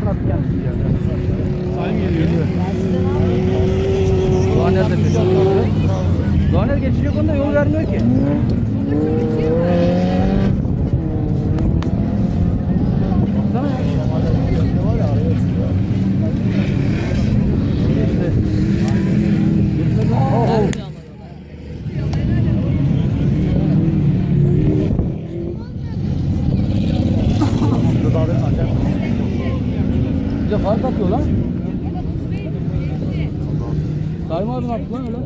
nasıl kendisi geldi? Sayın geliyor. Doğaner de peşinde. Doğaner geçecek, onda yol vermiyor ki. Baksana ya. Geçti. Geçmedi. Oh. Bir de fark atıyor lan. Sayın abi ne yaptı lan öyle?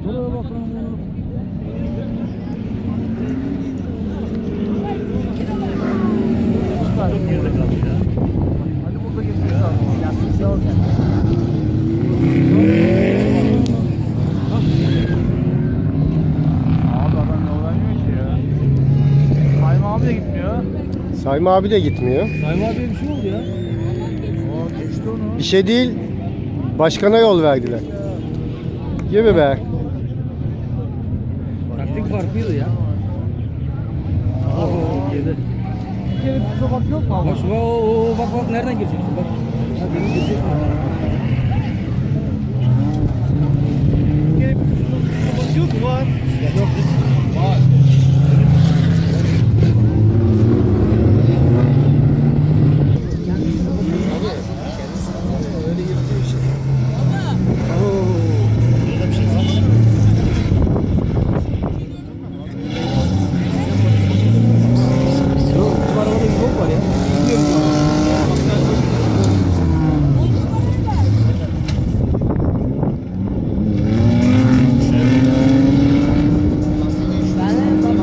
Dur bak lan bunu. Hadi burada geçeceğiz abi. Yastıkçı olacak. Abi adam yol vermiyor ki ya. Sayın abi de gitmiyor. Sayma abi de gitmiyor. Sayın abiye bir şey oldu ya. Aa geçti onu. Bir şey değil. Başkana yol verdiler. Gibi be. Taktik farklıydı ya. Oo, girdi. Bir kere bir sokak yok mu abi? Bak şu bak nereden gireceksin bak. Ha, deniz girecek mi? Bir kere bir sokak yok mu var? Yok.